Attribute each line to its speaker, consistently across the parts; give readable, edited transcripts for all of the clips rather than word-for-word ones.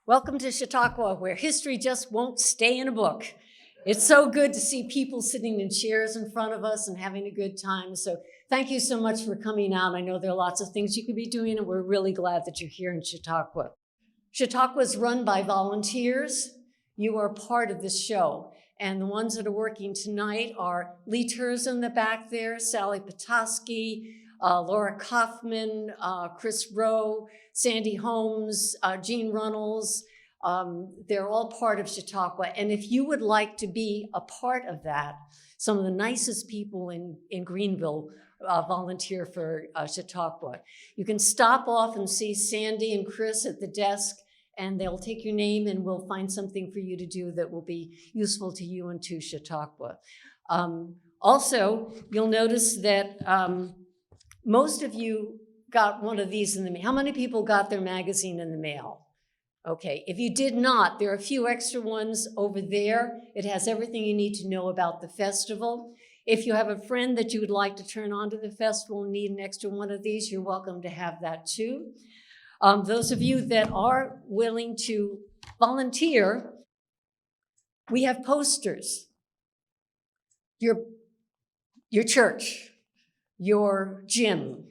Speaker 1: Welcome to Chautauqua, where history just won't stay in a book. It's so good to see people sitting in chairs in front of us and having a good time. So thank you so much for coming out. I know there are lots of things you could be doing, and we're really glad that you're here in Chautauqua. Chautauqua is run by volunteers. You are part of this show. And the ones that are working tonight are Lee Terza in the back there, Sally Petoskey, Laura Kaufman, Chris Rowe, Sandy Holmes, Jean Runnels. They're all part of Chautauqua. And if you would like to be a part of that, some of the nicest people in Greenville volunteer for Chautauqua. You can stop off and see Sandy and Chris at the desk, and they'll take your name and we'll find something for you to do that will be useful to you and to Chautauqua. Also, you'll notice that most of you got one of these in the mail. How many people got their magazine in the mail? Okay, if you did not, there are a few extra ones over there. It has everything you need to know about the festival. If you have a friend that you would like to turn on to the festival and need an extra one of these, you're welcome to have that too. Those of you that are willing to volunteer, we have posters. Your church, your gym,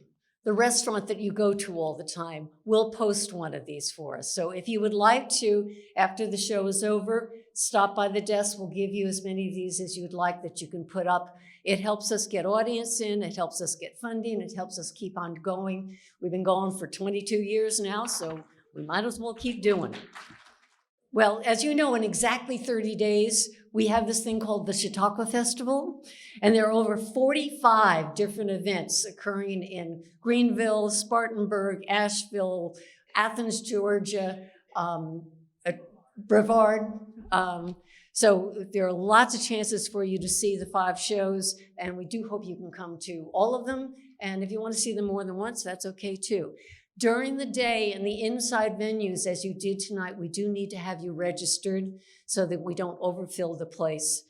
Speaker 1: the restaurant that you go to all the time will post one of these for us. So if you would like to, after the show is over, stop by the desk. We'll give you as many of these as you would like that you can put up. It helps us get audience in, it helps us get funding, it helps us keep on going. We've been going for 22 years now, so we might as well keep doing it. Well, as you know, in exactly 30 days, we have this thing called the Chautauqua Festival, and there are over 45 different events occurring in Greenville, Spartanburg, Asheville, Athens, Georgia, Brevard. So there are lots of chances for you to see the 5 shows, and we do hope you can come to all of them. And if you want to see them more than once, that's okay too. During the day in the inside venues, as you did tonight, we do need to have you registered so that we don't overfill the place.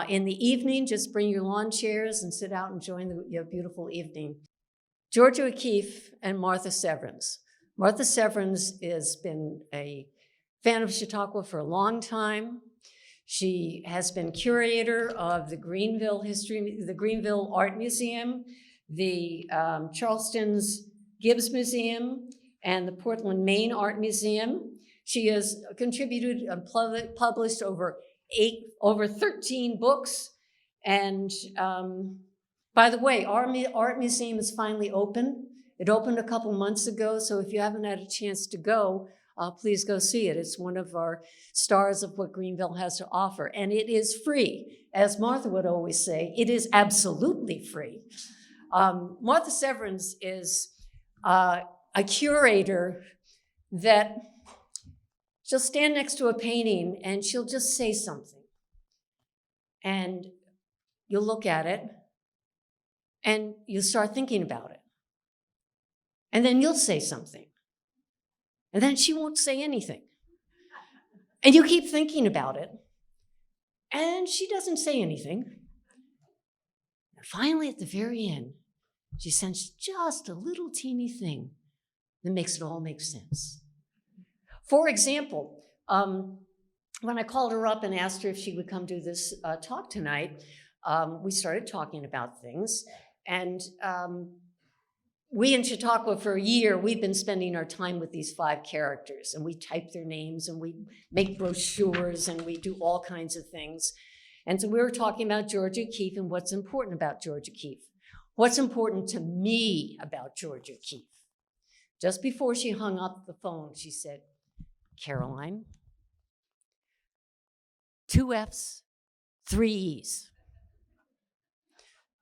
Speaker 1: In the evening, just bring your lawn chairs and sit out and enjoy your beautiful evening. Georgia O'Keeffe and Martha Severance. Martha Severance has been a fan of Chautauqua for a long time. She has been curator of the Greenville Art Museum, the Charleston's Gibbs Museum, and the Portland, Maine Art Museum. She has contributed and published over 13 books. And by the way, our art museum is finally open. It opened a couple months ago, so if you haven't had a chance to go, please go see it. It's one of our stars of what Greenville has to offer. And it is free. As Martha would always say, it is absolutely free. Martha Severance is a curator that she'll stand next to a painting and she'll just say something. And you'll look at it and you'll start thinking about it. And then you'll say something. And then she won't say anything. And you keep thinking about it. And she doesn't say anything. And finally, at the very end, she sends just a little teeny thing that makes it all make sense. For example, when I called her up and asked her if she would come do this talk tonight, we started talking about things. And we in Chautauqua for a year, we've been spending our time with these 5 characters, and we type their names and we make brochures and we do all kinds of things. And so we were talking about Georgia O'Keeffe and what's important about Georgia O'Keeffe. What's important to me about Georgia O'Keeffe? Just before she hung up the phone, she said, Caroline, 2 F's, 3 E's.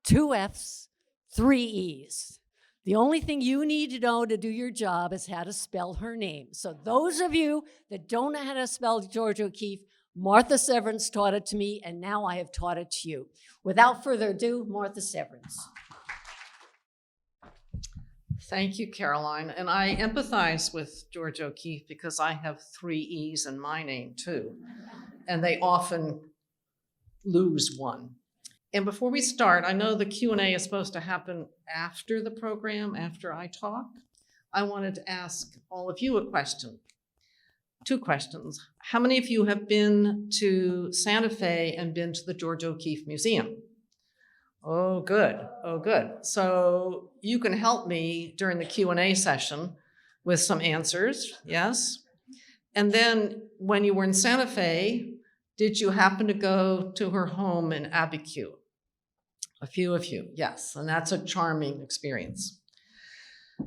Speaker 1: 2 F's, 3 E's. The only thing you need to know to do your job is how to spell her name. So those of you that don't know how to spell Georgia O'Keeffe, Martha Severance taught it to me, and now I have taught it to you. Without further ado, Martha Severance.
Speaker 2: Thank you, Caroline. And I empathize with Georgia O'Keeffe because I have 3 E's in my name too. And they often lose one. And before we start, I know the Q&A is supposed to happen after the program, after I talk. I wanted to ask all of you a question. Two questions. How many of you have been to Santa Fe and been to the Georgia O'Keeffe Museum? Oh, good. Oh, good. So you can help me during the Q&A session with some answers, yes? And then when you were in Santa Fe, did you happen to go to her home in Abiquiu? A few of you, yes, and that's a charming experience.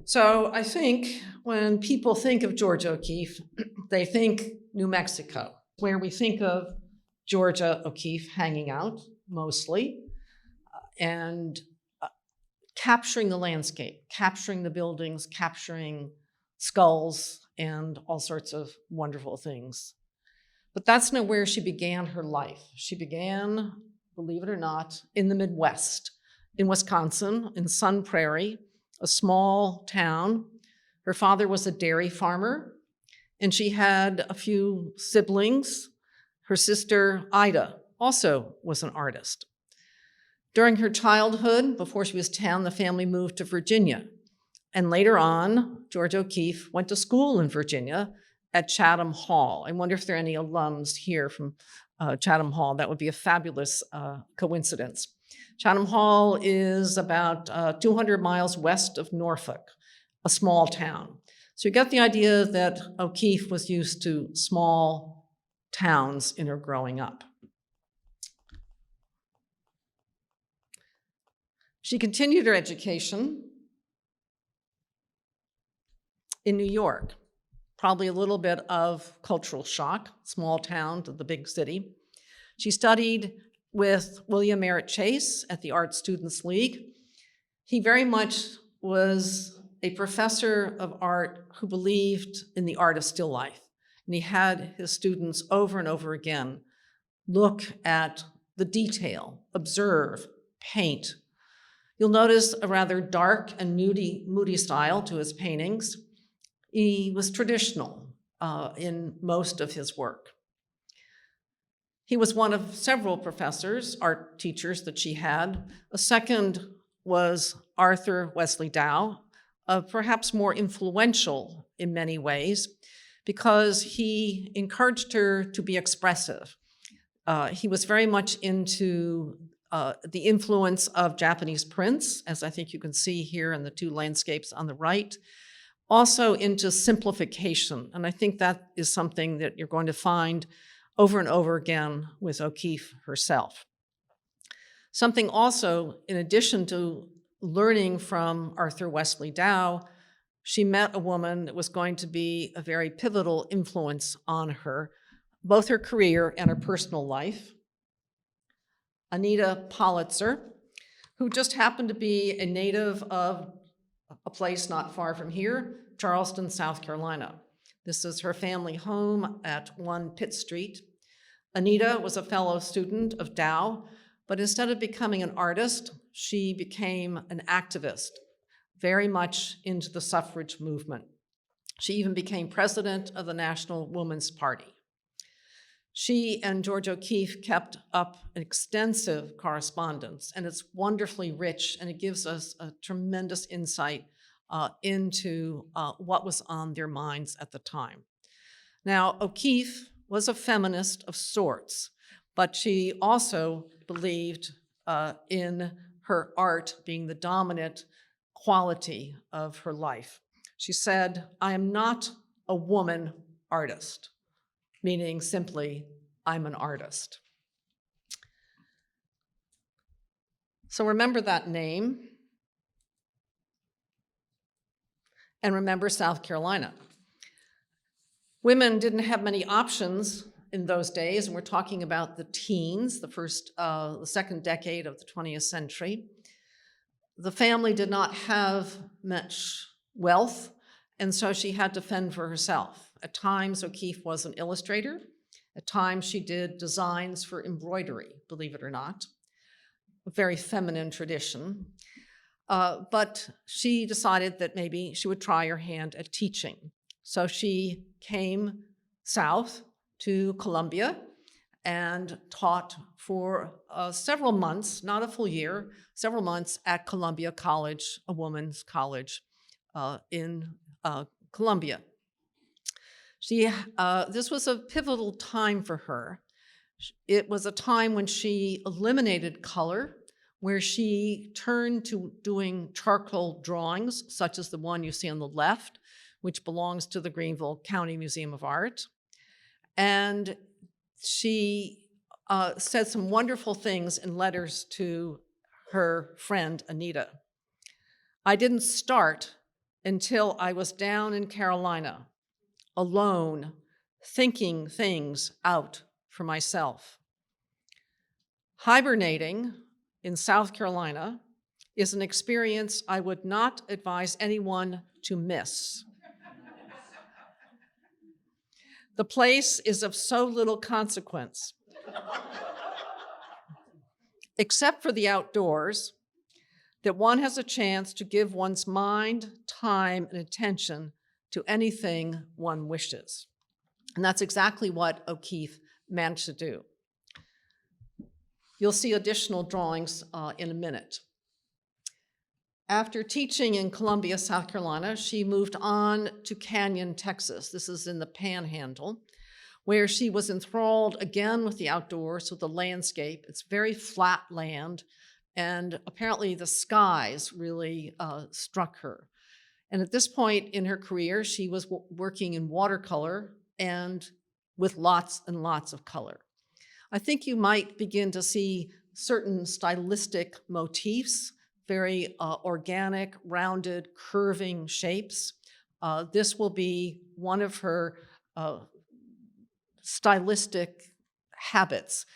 Speaker 2: So I think when people think of Georgia O'Keeffe, they think New Mexico, where we think of Georgia O'Keeffe hanging out mostly, and capturing the landscape, capturing the buildings, capturing skulls, and all sorts of wonderful things. But that's not where she began her life. She began, believe it or not, in the Midwest, in Wisconsin, in Sun Prairie, a small town. Her father was a dairy farmer, and she had a few siblings. Her sister, Ida, also was an artist. During her childhood, before she was 10, the family moved to Virginia. And later on, Georgia O'Keeffe went to school in Virginia at Chatham Hall. I wonder if there are any alums here from Chatham Hall. That would be a fabulous coincidence. Chatham Hall is about 200 miles west of Norfolk, a small town. So you get the idea that O'Keeffe was used to small towns in her growing up. She continued her education in New York, probably a little bit of cultural shock, small town to the big city. She studied with William Merritt Chase at the Art Students League. He very much was a professor of art who believed in the art of still life. And he had his students over and over again look at the detail, observe, paint. You'll notice a rather dark and moody style to his paintings. He was traditional in most of his work. He was one of several professors, art teachers that she had. A second was Arthur Wesley Dow, perhaps more influential in many ways, because he encouraged her to be expressive. He was very much into the influence of Japanese prints, as I think you can see here in the two landscapes on the right. Also into simplification, and I think that is something that you're going to find over and over again with O'Keeffe herself. Something also, in addition to learning from Arthur Wesley Dow, she met a woman that was going to be a very pivotal influence on her, both her career and her personal life. Anita Politzer, who just happened to be a native of a place not far from here, Charleston, South Carolina. This is her family home at 1 Pitt Street. Anita was a fellow student of Dow, but instead of becoming an artist, she became an activist, very much into the suffrage movement. She even became president of the National Woman's Party. She and Georgia O'Keeffe kept up an extensive correspondence, and it's wonderfully rich, and it gives us a tremendous insight into what was on their minds at the time. Now, O'Keeffe was a feminist of sorts, but she also believed in her art being the dominant quality of her life. She said, "I am not a woman artist," meaning simply, I'm an artist. So remember that name, and remember South Carolina. Women didn't have many options in those days, and we're talking about the teens, the second decade of the 20th century. The family did not have much wealth, and so she had to fend for herself. At times, O'Keeffe was an illustrator. At times, she did designs for embroidery, believe it or not, a very feminine tradition. But she decided that maybe she would try her hand at teaching. So she came south to Columbia and taught for several months, not a full year, several months at Columbia College, a women's college in Columbia. This was a pivotal time for her. It was a time when she eliminated color, where she turned to doing charcoal drawings, such as the one you see on the left, which belongs to the Greenville County Museum of Art. And she said some wonderful things in letters to her friend, Anita. I didn't start until I was down in Carolina, alone, thinking things out for myself. Hibernating in South Carolina is an experience I would not advise anyone to miss. The place is of so little consequence, except for the outdoors, that one has a chance to give one's mind, time, and attention to anything one wishes. And that's exactly what O'Keeffe managed to do. You'll see additional drawings in a minute. After teaching in Columbia, South Carolina, she moved on to Canyon, Texas. This is in the Panhandle, where she was enthralled again with the outdoors, with the landscape. It's very flat land, and apparently the skies really struck her. And at this point in her career, she was working in watercolor and with lots and lots of color. I think you might begin to see certain stylistic motifs, very organic, rounded, curving shapes. This will be one of her stylistic habits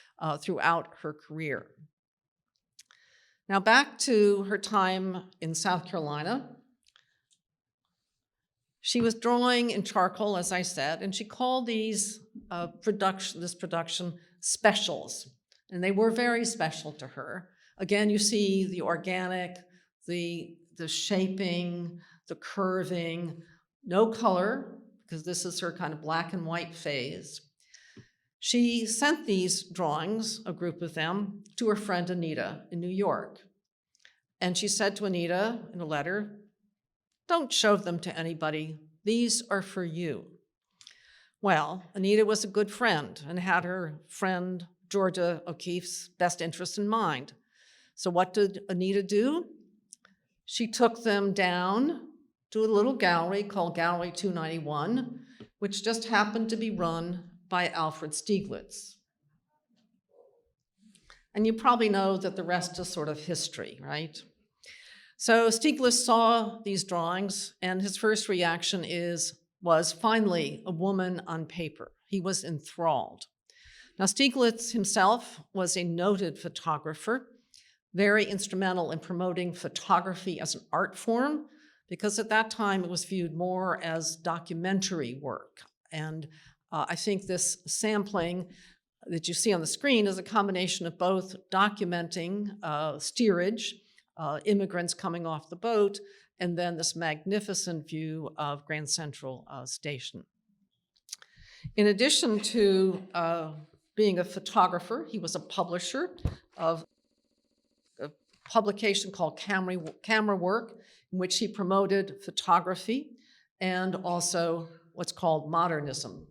Speaker 2: throughout her career. Now back to her time in South Carolina. She was drawing in charcoal, as I said, and she called this production specials, and they were very special to her. Again, you see the organic, the shaping, the curving, no color, because this is her kind of black and white phase. She sent these drawings, a group of them, to her friend Anita in New York. And she said to Anita in a letter, "Don't show them to anybody. These are for you." Well, Anita was a good friend and had her friend Georgia O'Keeffe's best interest in mind. So what did Anita do? She took them down to a little gallery called Gallery 291, which just happened to be run by Alfred Stieglitz. And you probably know that the rest is sort of history, right? So Stieglitz saw these drawings, and his first reaction was finally a woman on paper. He was enthralled. Now, Stieglitz himself was a noted photographer, very instrumental in promoting photography as an art form, because at that time it was viewed more as documentary work. And I think this sampling that you see on the screen is a combination of both documenting steerage, immigrants coming off the boat, and then this magnificent view of Grand Central Station. In addition to being a photographer, he was a publisher of a publication called Camera Work, in which he promoted photography and also what's called modernism.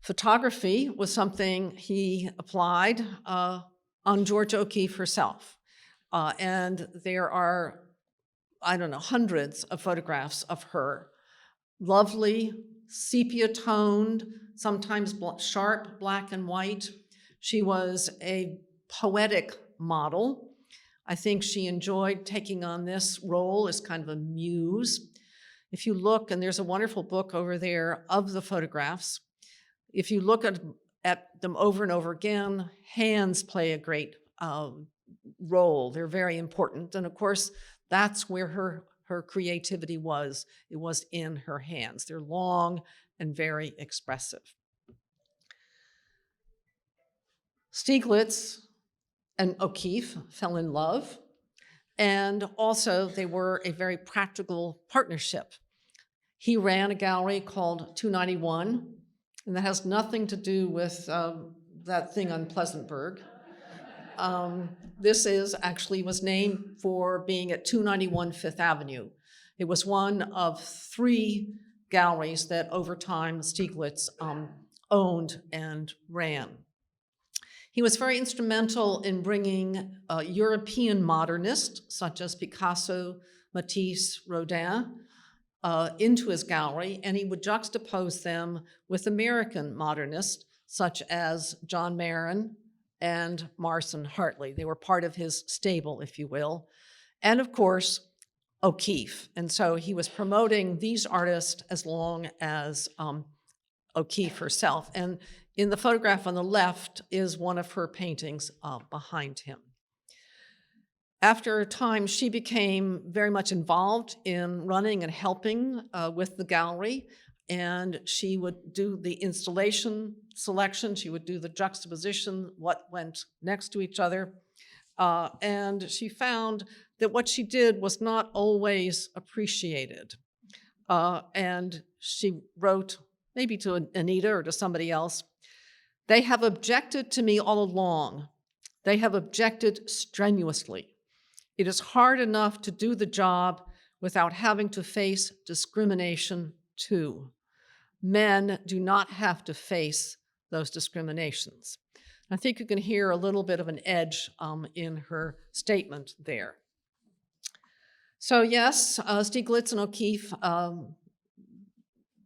Speaker 2: Photography was something he applied on Georgia O'Keeffe herself. And there are, hundreds of photographs of her. Lovely, sepia-toned, sometimes sharp black and white. She was a poetic model. I think she enjoyed taking on this role as kind of a muse. If you look, and there's a wonderful book over there of the photographs, if you look at them over and over again, hands play a great role. They're very important. And of course, that's where her creativity was. It was in her hands. They're long and very expressive. Stieglitz and O'Keeffe fell in love, and also they were a very practical partnership. He ran a gallery called 291, and that has nothing to do with that thing on Pleasantburg. This was named for being at 291 Fifth Avenue. It was one of 3 galleries that over time Stieglitz owned and ran. He was very instrumental in bringing European modernists such as Picasso, Matisse, Rodin into his gallery, and he would juxtapose them with American modernists such as John Marin and Marcin Hartley. They were part of his stable, if you will. And of course, O'Keeffe. And so he was promoting these artists as long as O'Keeffe herself. And in the photograph on the left is one of her paintings behind him. After a time, she became very much involved in running and helping with the gallery. And she would do the installation selection. She would do the juxtaposition, what went next to each other. And she found that what she did was not always appreciated. And she wrote, maybe to Anita or to somebody else, "They have objected to me all along. They have objected strenuously. It is hard enough to do the job without having to face discrimination too. Men do not have to face those discriminations." I think you can hear a little bit of an edge in her statement there. So yes, Stieglitz and O'Keeffe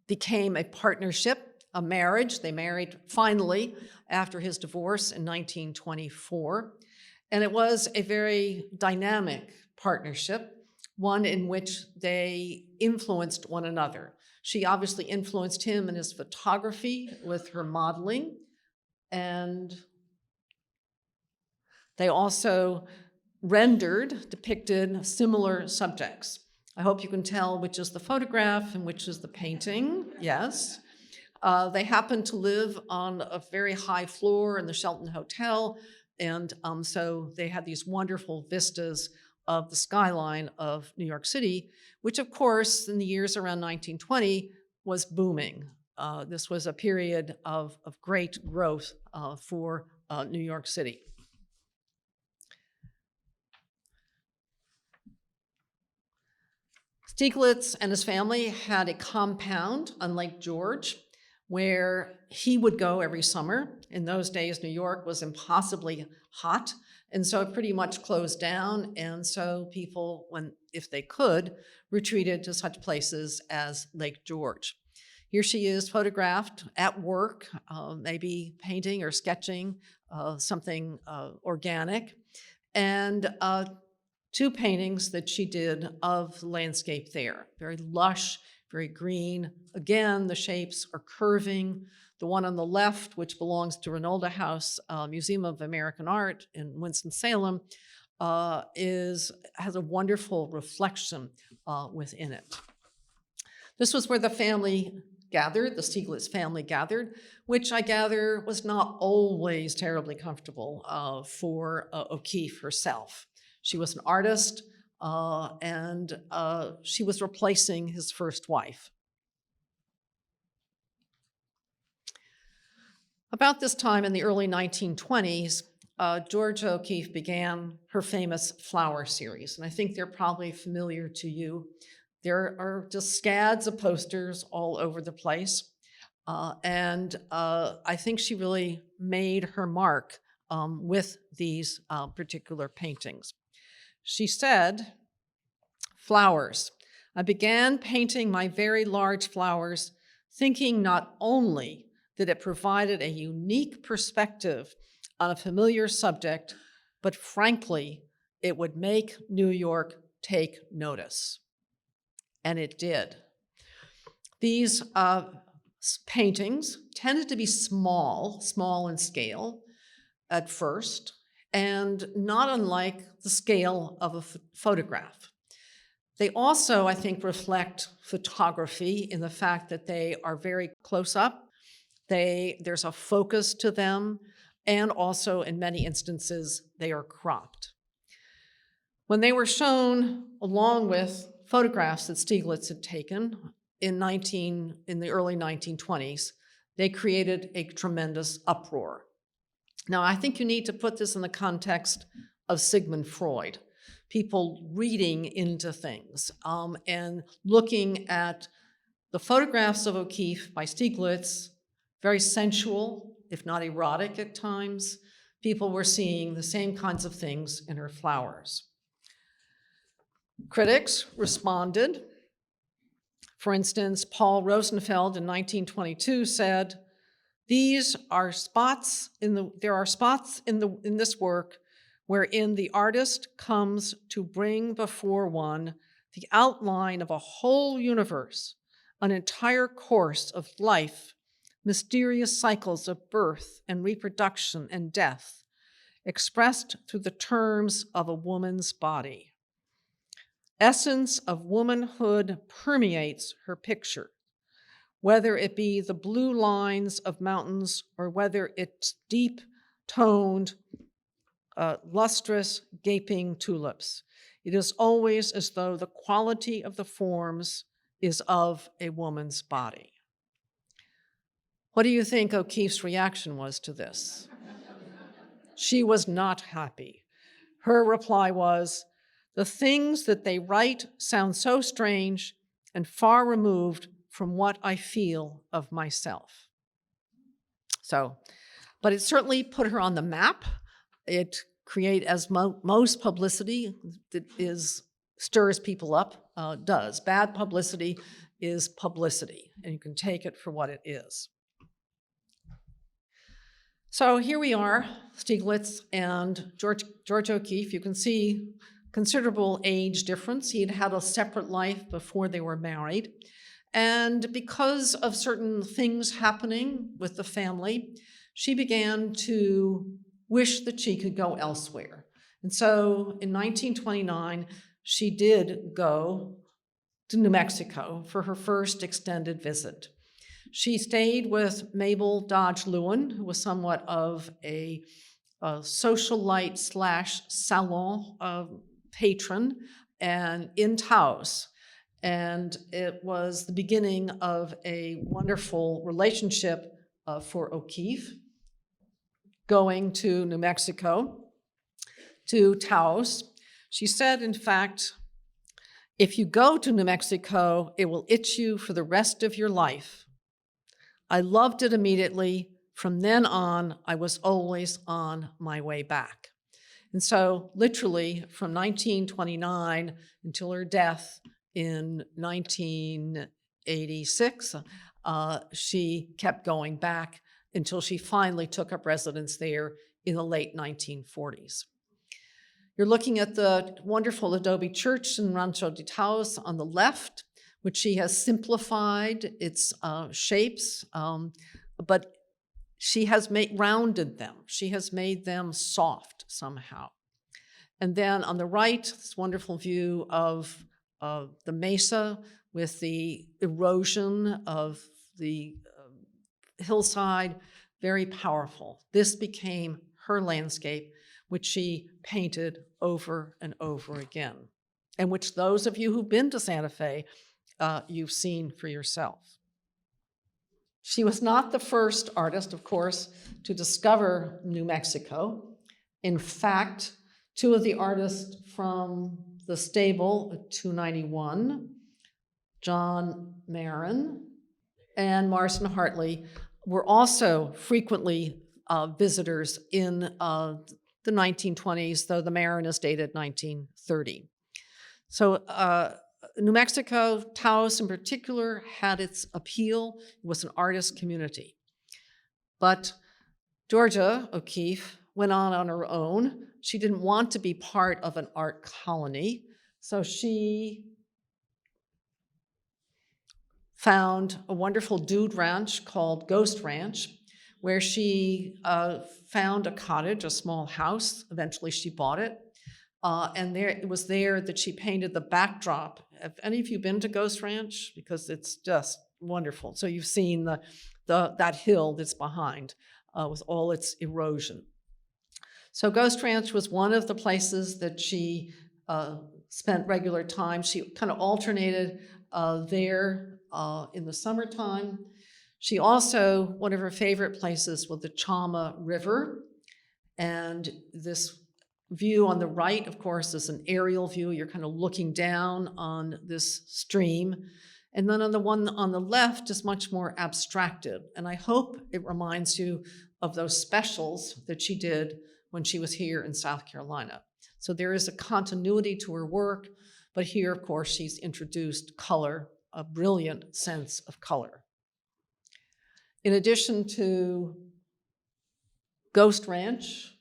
Speaker 2: became a partnership, a marriage. They married finally after his divorce in 1924. And it was a very dynamic partnership, one in which they influenced one another. She obviously influenced him in his photography with her modeling, and they also depicted similar subjects. I hope you can tell which is the photograph and which is the painting, yes. They happened to live on a very high floor in the Shelton Hotel, and so they had these wonderful vistas of the skyline of New York City, which of course in the years around 1920 was booming. This was a period of great growth for New York City. Stieglitz and his family had a compound on Lake George where he would go every summer. In those days, New York was impossibly hot, and so it pretty much closed down. And so people, if they could, retreated to such places as Lake George. Here she is photographed at work, maybe painting or sketching something organic. And two paintings that she did of the landscape there. Very lush, very green. Again, the shapes are curving. The one on the left, which belongs to Ranolda House, Museum of American Art in Winston-Salem, has a wonderful reflection within it. This was where the family gathered, the Stieglitz family gathered, which I gather was not always terribly comfortable for O'Keeffe herself. She was an artist, and she was replacing his first wife. About this time in the early 1920s, Georgia O'Keeffe began her famous flower series, and I think they're probably familiar to you. There are just scads of posters all over the place, and I think she really made her mark with these particular paintings. She said, "Flowers. I began painting my very large flowers, thinking not only that it provided a unique perspective on a familiar subject, but frankly, it would make New York take notice." And it did. These paintings tended to be small in scale at first, and not unlike the scale of a photograph. They also, I think, reflect photography in the fact that they are very close up. There's a focus to them, and also in many instances, they are cropped. When they were shown along with photographs that Stieglitz had taken in the early 1920s, they created a tremendous uproar. Now, I think you need to put this in the context of Sigmund Freud, people reading into things and looking at The photographs of O'Keeffe by Stieglitz, very sensual, if not erotic at times. People were seeing the same kinds of things in her flowers. Critics responded. For instance, Paul Rosenfeld in 1922 said, there are spots in this work wherein the artist comes to bring before one the outline of a whole universe, an entire course of life, mysterious cycles of birth and reproduction and death, expressed through the terms of a woman's body. Essence of womanhood permeates her picture, whether it be the blue lines of mountains or whether it's deep-toned, lustrous, gaping tulips. It is always as though the quality of the forms is of a woman's body. What do you think O'Keeffe's reaction was to this? She was not happy. Her reply was, "The things that they write sound so strange and far removed from what I feel of myself." But it certainly put her on the map. It create as most publicity that stirs people up does. Bad publicity is publicity, and you can take it for what it is. So here we are, Stieglitz and George O'Keeffe. You can see considerable age difference. He had had a separate life before they were married. And because of certain things happening with the family, she began to wish that she could go elsewhere. And so in 1929, she did go to New Mexico for her first extended visit. She stayed with Mabel Dodge Lewin, who was somewhat of a socialite / salon patron, and in Taos. And it was the beginning of a wonderful relationship for O'Keeffe, going to New Mexico, to Taos. She said, in fact, "If you go to New Mexico, it will itch you for the rest of your life. I loved it immediately. From then on, I was always on my way back." And so literally from 1929 until her death in 1986, she kept going back until she finally took up residence there in the late 1940s. You're looking at the wonderful adobe church in Rancho de Taos on the left, which she has simplified its shapes, but she has rounded them. She has made them soft somehow. And then on the right, this wonderful view of the mesa with the erosion of the hillside, very powerful. This became her landscape, which she painted over and over again, and which those of you who've been to Santa Fe, you've seen for yourself. She was not the first artist, of course, to discover New Mexico. In fact, two of the artists from the stable at 291, John Marin and Marston Hartley, were also frequently visitors in the 1920s, though the Marin is dated 1930. So New Mexico, Taos in particular, had its appeal. It was an artist community. But Georgia O'Keeffe went on her own. She didn't want to be part of an art colony, so she found a wonderful dude ranch called Ghost Ranch, where she found a cottage, a small house. Eventually she bought it. And it was there that she painted the backdrop. Have any of you been to Ghost Ranch? Because it's just wonderful. So you've seen that hill that's behind with all its erosion. So Ghost Ranch was one of the places that she spent regular time. She kind of alternated there in the summertime. She also, one of her favorite places was the Chama River. And this view on the right, of course, is an aerial view. You're kind of looking down on this stream. And then on the one on the left is much more abstracted. And I hope it reminds you of those specials that she did when she was here in South Carolina. So there is a continuity to her work, but here, of course, she's introduced color, a brilliant sense of color. In addition to Ghost Ranch,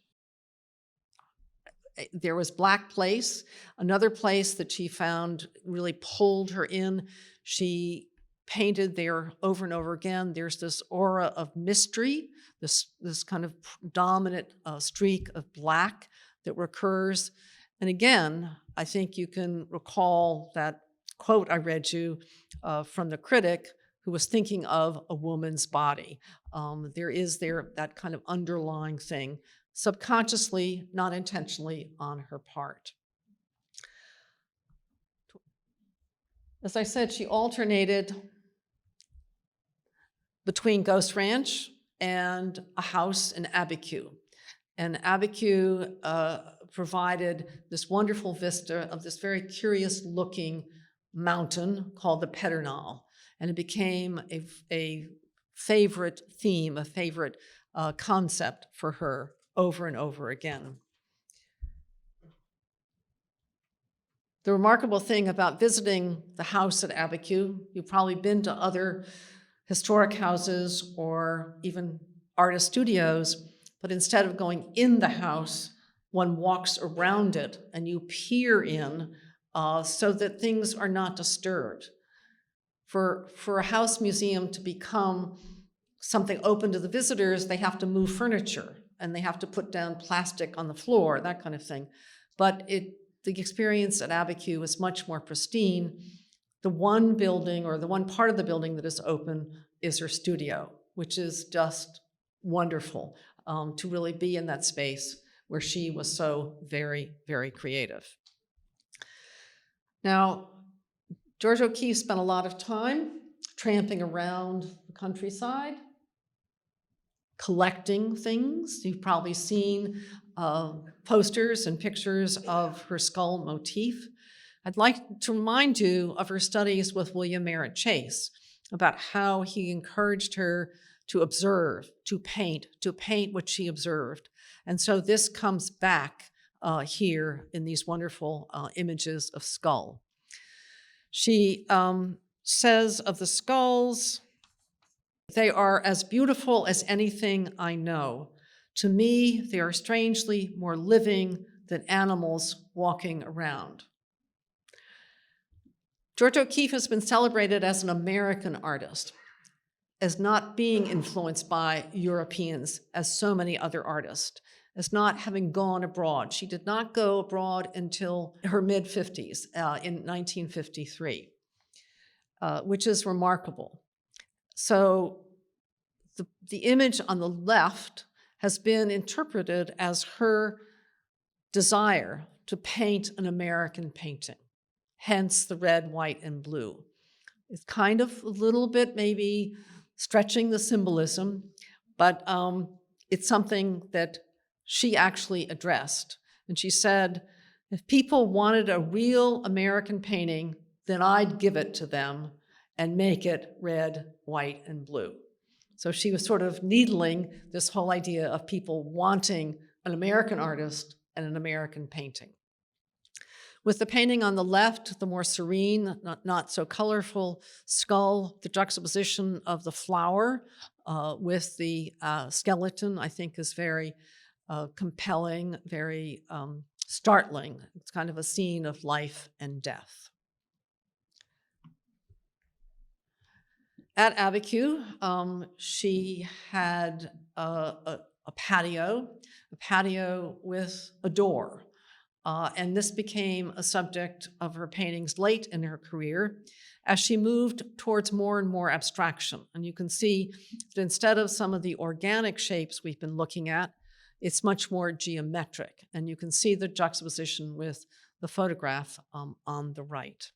Speaker 2: there was Black Place, another place that she found really pulled her in. She painted there over and over again. There's this aura of mystery, this kind of dominant streak of black that recurs. And again, I think you can recall that quote I read you from the critic who was thinking of a woman's body. There is that kind of underlying thing, subconsciously, not intentionally on her part. As I said, she alternated between Ghost Ranch and a house in Abiquiu. And Abiquiu provided this wonderful vista of this very curious looking mountain called the Pedernal. And it became a favorite theme, a favorite concept for her over and over again. The remarkable thing about visiting the house at Abiquiu, you've probably been to other historic houses or even artist studios, but instead of going in the house, one walks around it and you peer in so that things are not disturbed. For a house museum to become something open to the visitors, they have to move furniture and they have to put down plastic on the floor, that kind of thing. But the experience at Abiquiu is much more pristine. The one building or the one part of the building that is open is her studio, which is just wonderful to really be in that space where she was so very, very creative. Now, Georgia O'Keeffe spent a lot of time tramping around the countryside, collecting things. You've probably seen posters and pictures of her skull motif. I'd like to remind you of her studies with William Merritt Chase about how he encouraged her to observe, to paint what she observed. And so this comes back here in these wonderful images of skull. She says of the skulls, "They are as beautiful as anything I know. To me, they are strangely more living than animals walking around." Georgia O'Keeffe has been celebrated as an American artist, as not being influenced by Europeans, as so many other artists, as not having gone abroad. She did not go abroad until her mid-50s in 1953, which is remarkable. So the image on the left has been interpreted as her desire to paint an American painting, hence the red, white, and blue. It's kind of a little bit maybe stretching the symbolism, but it's something that she actually addressed. And she said, if people wanted a real American painting, then I'd give it to them and make it red, white, and blue. So she was sort of needling this whole idea of people wanting an American artist and an American painting. With the painting on the left, the more serene, not so colorful skull, the juxtaposition of the flower with the skeleton, I think, is very compelling, very startling. It's kind of a scene of life and death. At Abiquiu, she had a patio with a door. And this became a subject of her paintings late in her career as she moved towards more and more abstraction. And you can see that instead of some of the organic shapes we've been looking at, it's much more geometric. And you can see the juxtaposition with the photograph on the right.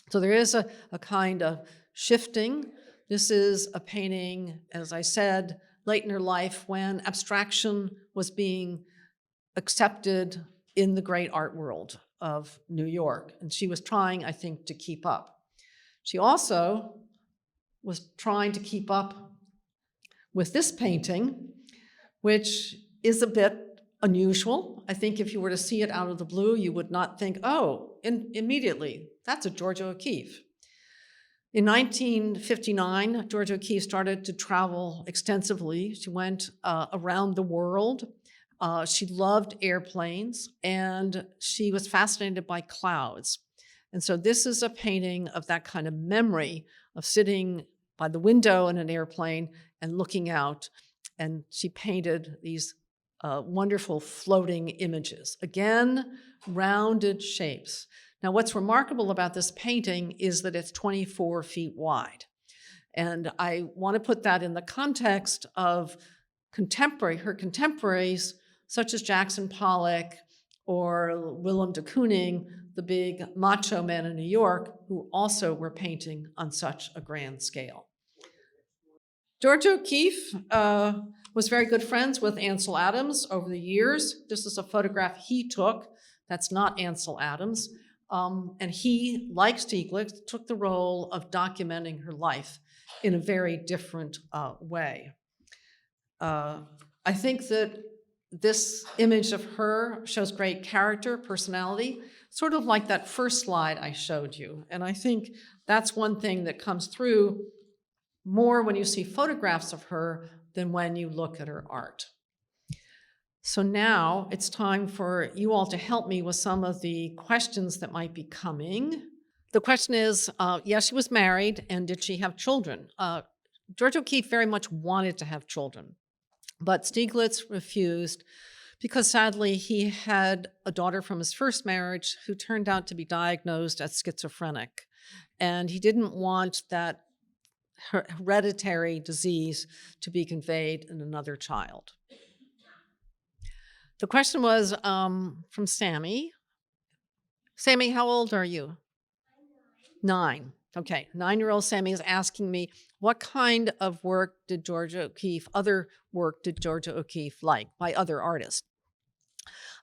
Speaker 2: So there is a kind of shifting. This is a painting, as I said, late in her life when abstraction was being accepted in the great art world of New York. And she was trying, I think, to keep up. She also was trying to keep up with this painting, which is a bit unusual. I think if you were to see it out of the blue, you would not think, oh, immediately, that's a Georgia O'Keeffe. In 1959, Georgia O'Keeffe started to travel extensively. She went around the world. She loved airplanes, and she was fascinated by clouds. And so this is a painting of that kind of memory of sitting by the window in an airplane and looking out. And she painted these wonderful floating images. Again, rounded shapes. Now, what's remarkable about this painting is that it's 24 feet wide. And I want to put that in the context of her contemporaries, such as Jackson Pollock or Willem de Kooning, the big macho men in New York, who also were painting on such a grand scale. Georgia O'Keeffe was very good friends with Ansel Adams over the years. This is a photograph he took. That's not Ansel Adams. And he, like Stieglitz, took the role of documenting her life in a very different way. I think that this image of her shows great character, personality, sort of like that first slide I showed you. And I think that's one thing that comes through more when you see photographs of her than when you look at her art. So now it's time for you all to help me with some of the questions that might be coming. The question is, yes, she was married, and did she have children? Georgia O'Keeffe very much wanted to have children, but Stieglitz refused because sadly he had a daughter from his first marriage who turned out to be diagnosed as schizophrenic. And he didn't want that hereditary disease to be conveyed in another child. The question was from Sammy. Sammy, how old are you? 9. Okay, 9-year-old Sammy is asking me, what kind of other work did Georgia O'Keeffe like by other artists?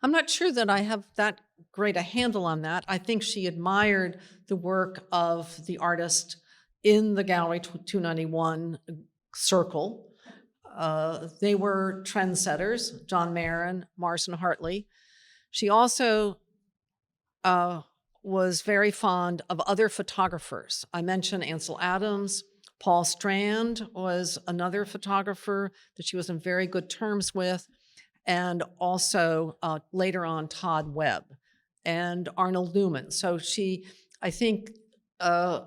Speaker 2: I'm not sure that I have that great a handle on that. I think she admired the work of the artist in the Gallery 291 circle. They were trendsetters, John Marin, Marston Hartley. She also was very fond of other photographers. I mentioned Ansel Adams. Paul Strand was another photographer that she was in very good terms with, and also later on Todd Webb and Arnold Newman. So she, I think,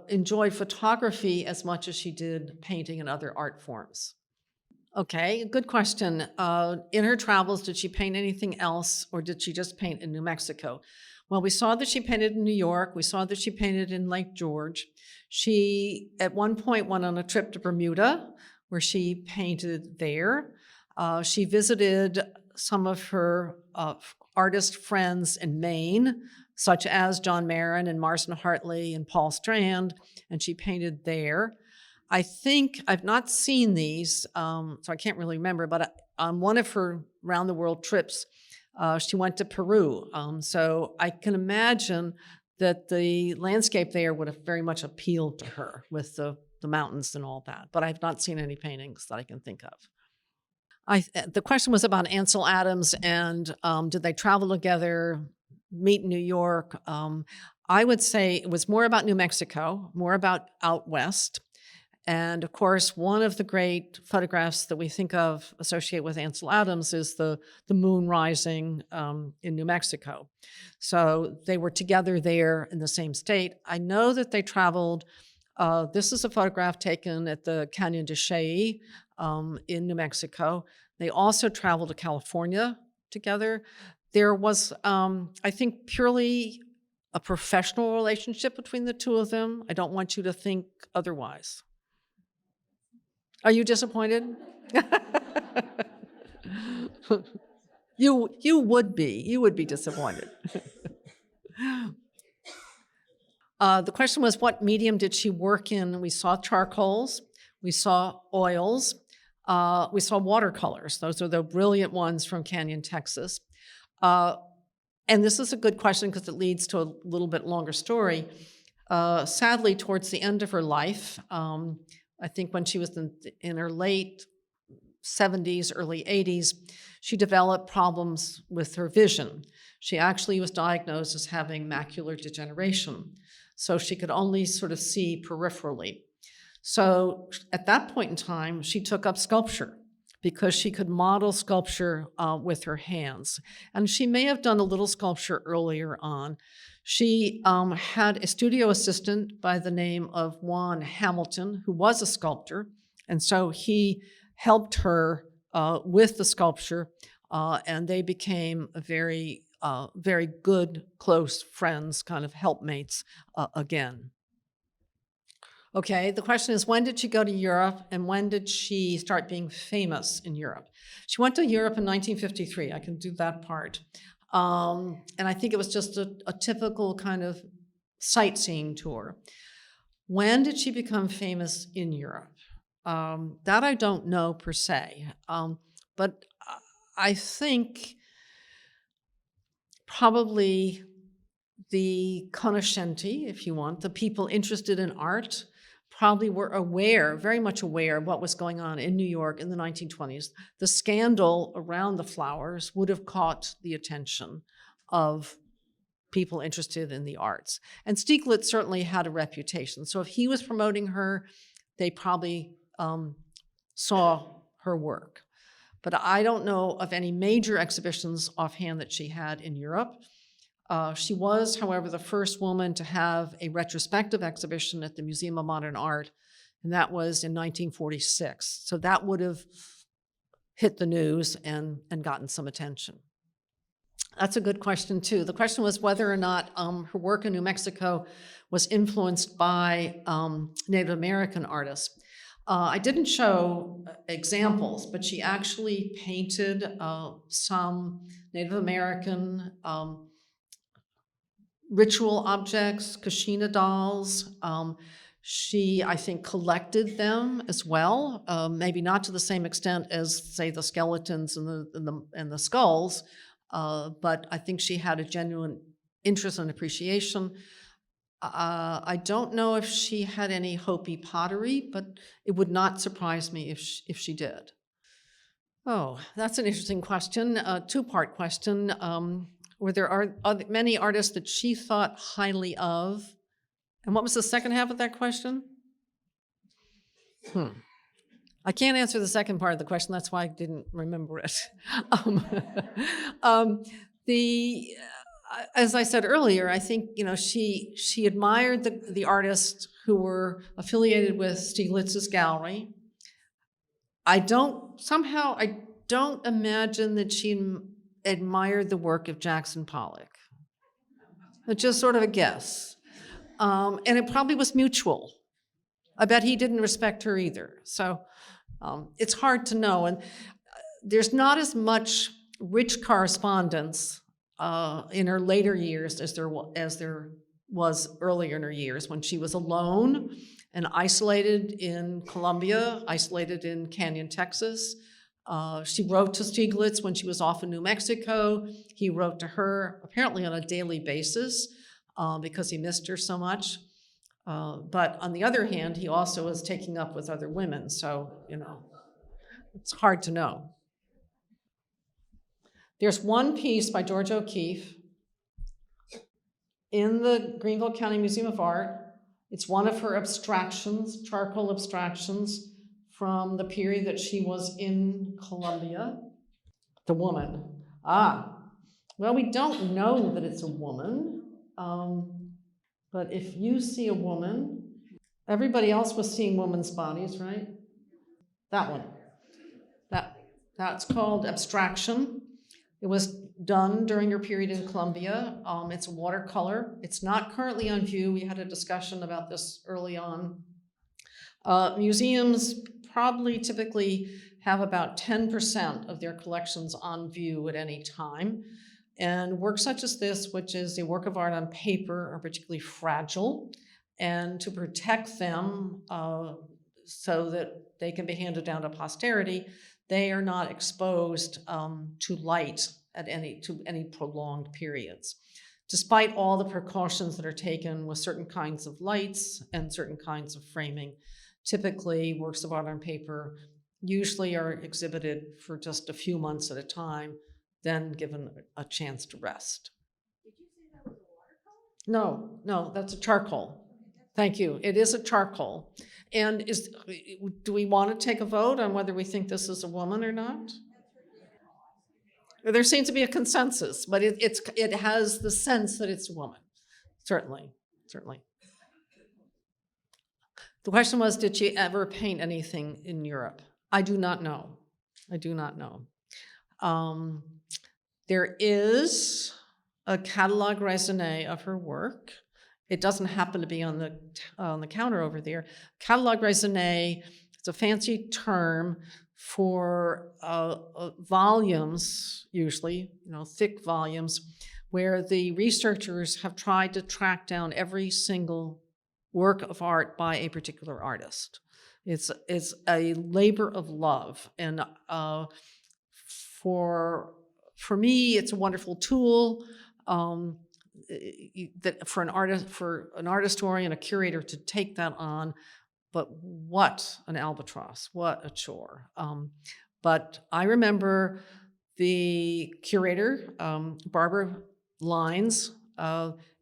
Speaker 2: enjoyed photography as much as she did painting and other art forms. Okay, good question. In her travels, did she paint anything else, or did she just paint in New Mexico? Well, we saw that she painted in New York. We saw that she painted in Lake George. She, at one point, went on a trip to Bermuda, where she painted there. She visited some of her artist friends in Maine, such as John Marin and Marston Hartley and Paul Strand, and she painted there. I think I've not seen these, so I can't really remember, but on one of her round-the-world trips, she went to Peru. So I can imagine that the landscape there would have very much appealed to her with the mountains and all that, but I've not seen any paintings that I can think of. The question was about Ansel Adams and did they travel together, meet in New York? I would say it was more about New Mexico, more about out west. And of course, one of the great photographs that we think of associate with Ansel Adams is the moon rising in New Mexico. So they were together there in the same state. I know that they traveled. This is a photograph taken at the Canyon de Chelly in New Mexico. They also traveled to California together. There was, I think, purely a professional relationship between the two of them. I don't want you to think otherwise. Are you disappointed? You would be disappointed. The question was, what medium did she work in? We saw charcoals, we saw oils, we saw watercolors. Those are the brilliant ones from Canyon, Texas. And this is a good question because it leads to a little bit longer story. Sadly, towards the end of her life, I think when she was in her late 70s, early 80s, she developed problems with her vision. She actually was diagnosed as having macular degeneration, so she could only sort of see peripherally. So at that point in time, she took up sculpture because she could model sculpture with her hands. And she may have done a little sculpture earlier on. She had a studio assistant by the name of Juan Hamilton, who was a sculptor. And so he helped her with the sculpture, and they became very good, close friends, kind of helpmates again. Okay, the question is, when did she go to Europe and when did she start being famous in Europe? She went to Europe in 1953. I can do that part. And I think it was just a typical kind of sightseeing tour. When did she become famous in Europe? That I don't know per se, but I think probably the conoscenti, if you want, the people interested in art, probably were aware, very much aware of what was going on in New York in the 1920s. The scandal around the flowers would have caught the attention of people interested in the arts. And Stieglitz certainly had a reputation. So if he was promoting her, they probably saw her work. But I don't know of any major exhibitions offhand that she had in Europe. She was, however, the first woman to have a retrospective exhibition at the Museum of Modern Art, and that was in 1946. So that would have hit the news and gotten some attention. That's a good question, too. The question was whether or not her work in New Mexico was influenced by Native American artists. I didn't show examples, but she actually painted some Native American ritual objects, Kashina dolls. She, I think, collected them as well, maybe not to the same extent as, say, the skeletons and the skulls, but I think she had a genuine interest and appreciation. I don't know if she had any Hopi pottery, but it would not surprise me if she did. Oh, that's an interesting question, a two-part question. Were there many artists that she thought highly of? And what was the second half of that question? I can't answer the second part of the question. That's why I didn't remember it. As I said earlier, I think she admired the artists who were affiliated with Stieglitz's gallery. I don't imagine that she admired the work of Jackson Pollock. It's just sort of a guess. And it probably was mutual. I bet he didn't respect her either. So it's hard to know. And there's not as much rich correspondence in her later years as there was earlier in her years, when she was alone and isolated in Colombia, isolated in Canyon, Texas. She wrote to Stieglitz when she was off in New Mexico. He wrote to her apparently on a daily basis because he missed her so much. But on the other hand, he also was taking up with other women. So, it's hard to know. There's one piece by George O'Keeffe in the Greenville County Museum of Art. It's one of her abstractions, charcoal abstractions, from the period that she was in Colombia. The woman. Well, we don't know that it's a woman, but if you see a woman, everybody else was seeing women's bodies, right? That one. That's called abstraction. It was done during her period in Colombia. It's a watercolor. It's not currently on view. We had a discussion about this early on. Museums probably typically have about 10% of their collections on view at any time. And works such as this, which is a work of art on paper, are particularly fragile. And to protect them so that they can be handed down to posterity, they are not exposed to light at any prolonged periods. despite all the precautions that are taken with certain kinds of lights and certain kinds of framing. Typically, works of art on paper usually are exhibited for just a few months at a time, then given a chance to rest. Did you say that was a watercolor? No, that's a charcoal. Thank you. It is a charcoal. And do we want to take a vote on whether we think this is a woman or not? There seems to be a consensus, but it has the sense that it's a woman. Certainly. The question was, did she ever paint anything in Europe? I do not know. There is a catalogue raisonné of her work. It doesn't happen to be on the counter over there. Catalogue raisonné is a fancy term for volumes, usually, thick volumes, where the researchers have tried to track down every single work of art by a particular artist. It's a labor of love, and for me, it's a wonderful tool that for an art historian, a curator to take that on. But what an albatross! What a chore! But I remember the curator, Barbara Lines,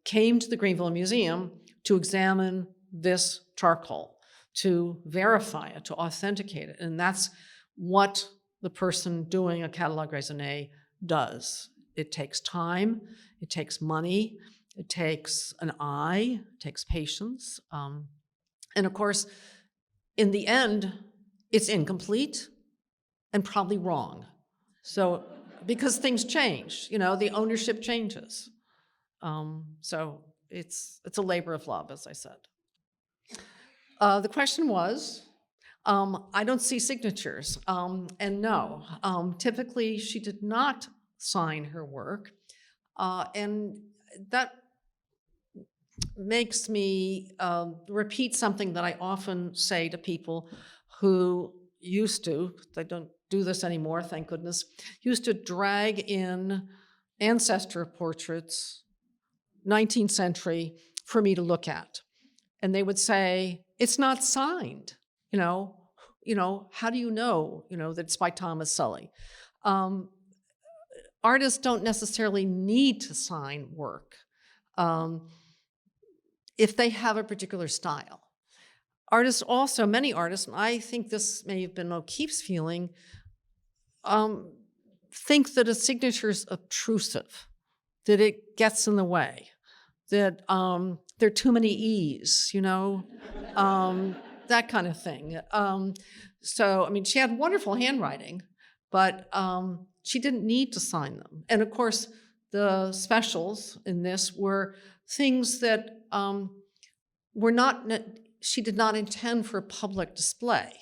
Speaker 2: came to the Greenville Museum to examine this charcoal, to verify it, to authenticate it. And that's what the person doing a catalogue raisonné does. It takes time, it takes money, it takes an eye, it takes patience. And of course, in the end, it's incomplete and probably wrong. So, because things change, the ownership changes. So it's a labor of love, as I said. The question was, I don't see signatures, and no, typically she did not sign her work, and that makes me repeat something that I often say to people who used to, they don't do this anymore, thank goodness, used to drag in ancestor portraits, 19th century, for me to look at. And they would say, it's not signed, how do you know, that it's by Thomas Sully? Artists don't necessarily need to sign work if they have a particular style. Artists also, many artists, and I think this may have been O'Keeffe's feeling, think that a signature is obtrusive, that it gets in the way, that there are too many E's, that kind of thing. So, she had wonderful handwriting, but she didn't need to sign them. And of course, the specials in this were things that she did not intend for public display.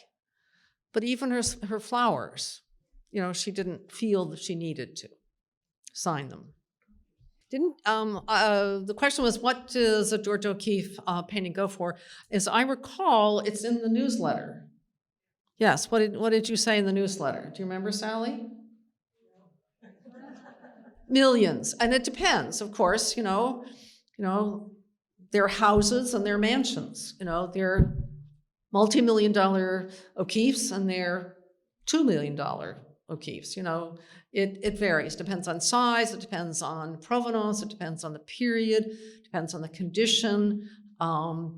Speaker 2: But even her flowers, she didn't feel that she needed to sign them. The question was, what does a George O'Keeffe painting go for? As I recall, it's in the newsletter. Yes, what did you say in the newsletter? Do you remember, Sally? Millions, and it depends, of course, their houses and their mansions, they're multi-million-dollar O'Keeffes and they're $2 million O'Keeffes, it varies, depends on size, it depends on provenance, it depends on the period, depends on the condition, the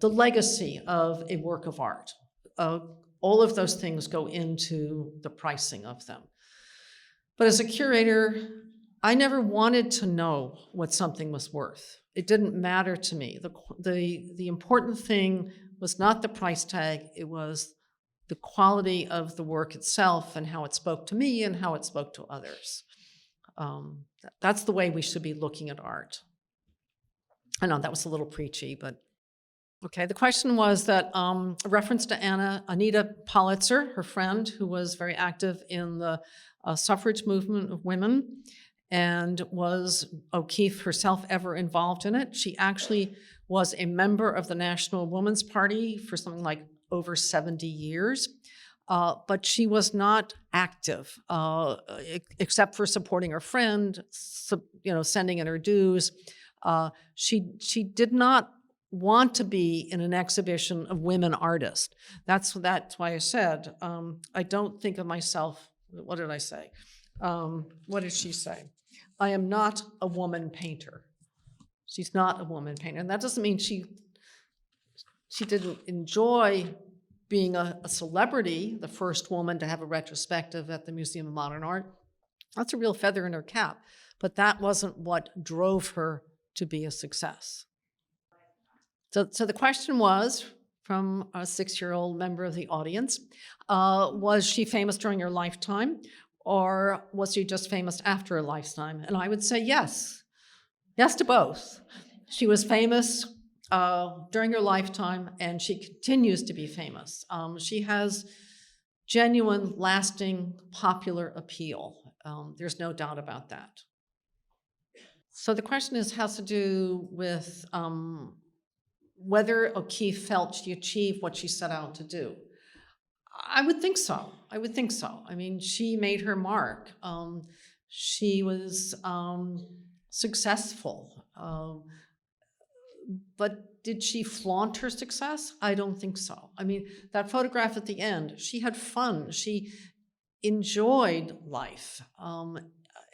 Speaker 2: legacy of a work of art. All of those things go into the pricing of them. But as a curator, I never wanted to know what something was worth. It didn't matter to me. The important thing was not the price tag, it was the quality of the work itself and how it spoke to me and how it spoke to others. That's the way we should be looking at art. I know that was a little preachy, but okay. The question was that a reference to Anita Politzer, her friend, who was very active in the suffrage movement of women, and was O'Keeffe herself ever involved in it? She actually was a member of the National Woman's Party for something like over 70 years. but she was not active, except for supporting her friend, sending in her dues. She did not want to be in an exhibition of women artists. That's why I said, I don't think of myself, what did I say? What did she say? I am not a woman painter. She's not a woman painter. And that doesn't mean she didn't enjoy being a celebrity, the first woman to have a retrospective at the Museum of Modern Art. That's a real feather in her cap. But that wasn't what drove her to be a success. So the question was, from a 6-year-old member of the audience, was she famous during her lifetime, or was she just famous after her lifetime? And I would say yes. Yes to both. She was famous during her lifetime, and she continues to be famous. She has genuine, lasting, popular appeal. There's no doubt about that. So the question has to do with whether O'Keeffe felt she achieved what she set out to do. I would think so. I mean, she made her mark. She was successful. But did she flaunt her success? I don't think so. I mean, that photograph at the end, she had fun. She enjoyed life.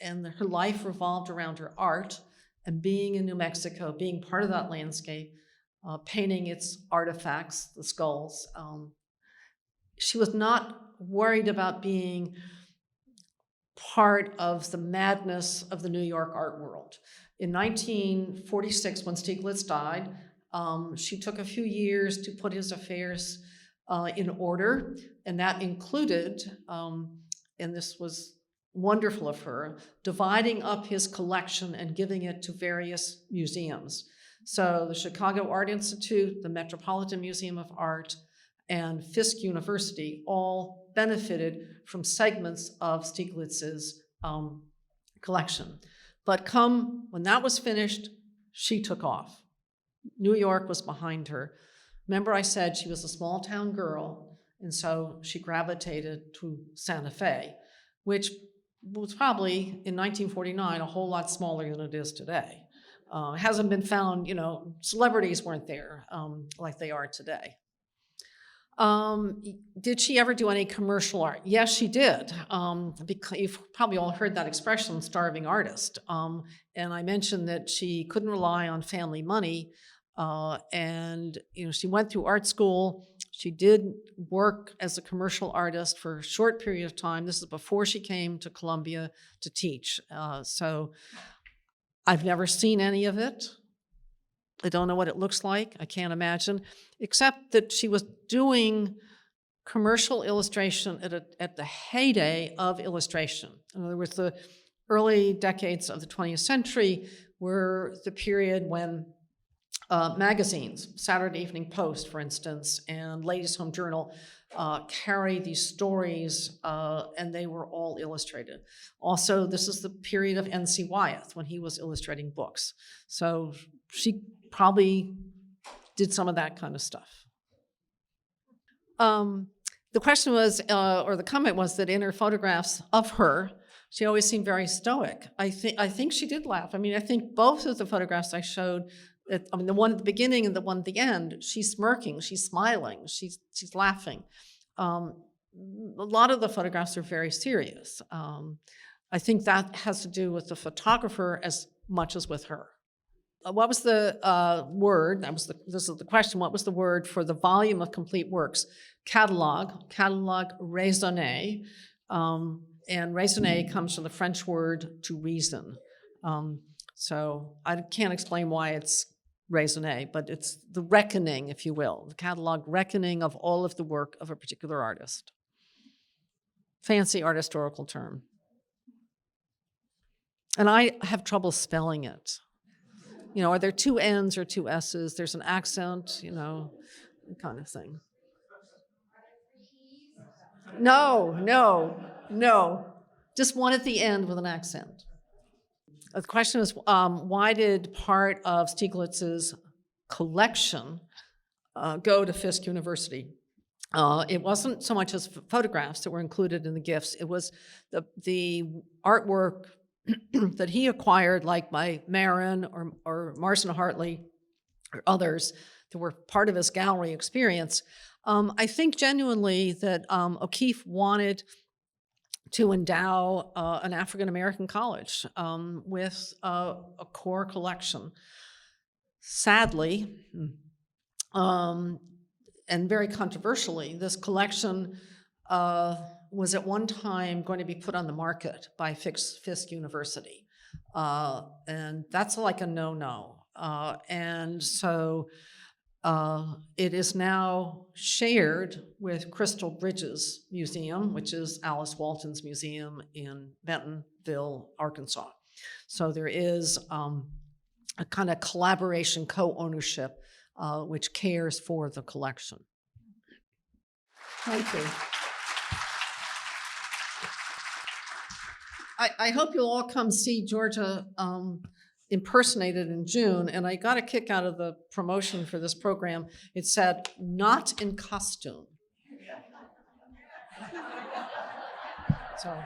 Speaker 2: And her life revolved around her art and being in New Mexico, being part of that landscape, painting its artifacts, the skulls. She was not worried about being part of the madness of the New York art world. In 1946, when Stieglitz died, she took a few years to put his affairs in order, and that included, and this was wonderful of her, dividing up his collection and giving it to various museums. So the Chicago Art Institute, the Metropolitan Museum of Art, and Fisk University all benefited from segments of Stieglitz's collection. But when that was finished, she took off. New York was behind her. Remember I said she was a small town girl, and so she gravitated to Santa Fe, which was probably in 1949 a whole lot smaller than it is today. It hasn't been found, celebrities weren't there like they are today. Did she ever do any commercial art? Yes, she did. Because you've probably all heard that expression, starving artist. And I mentioned that she couldn't rely on family money. And she went through art school. She did work as a commercial artist for a short period of time. This is before she came to Columbia to teach. So I've never seen any of it. I don't know what it looks like. I can't imagine, except that she was doing commercial illustration at the heyday of illustration. In other words, the early decades of the 20th century were the period when magazines, Saturday Evening Post, for instance, and Ladies' Home Journal carried these stories, and they were all illustrated. Also, this is the period of N.C. Wyeth, when he was illustrating books. So she probably did some of that kind of stuff. The question was, or the comment was, that in her photographs of her, she always seemed very stoic. I think she did laugh. I mean, I think both of the photographs I showed, the one at the beginning and the one at the end, she's smirking, she's smiling, she's laughing. A lot of the photographs are very serious. I think that has to do with the photographer as much as with her. What was the word? This is the question. What was the word for the volume of complete works? Catalog raisonné. And raisonner comes from the French word to reason. So I can't explain why it's raisonné, but it's the reckoning, if you will, the catalog reckoning of all of the work of a particular artist. Fancy art historical term. And I have trouble spelling it. Are there two N's or two S's? There's an accent, kind of thing. No. Just one at the end with an accent. The question is, why did part of Stieglitz's collection go to Fisk University? It wasn't so much as photographs that were included in the gifts. It was the artwork that he acquired, like by Marin or Marston Hartley or others that were part of his gallery experience. I think genuinely that O'Keeffe wanted to endow an African-American college with a core collection. Sadly, and very controversially, this collection was at one time going to be put on the market by Fisk University. And that's like a no-no. And so it is now shared with Crystal Bridges Museum, which is Alice Walton's museum in Bentonville, Arkansas. So there is a kind of collaboration, co-ownership, which cares for the collection. Thank you. I hope you'll all come see Georgia impersonated in June, and I got a kick out of the promotion for this program. It said, "Not in costume." So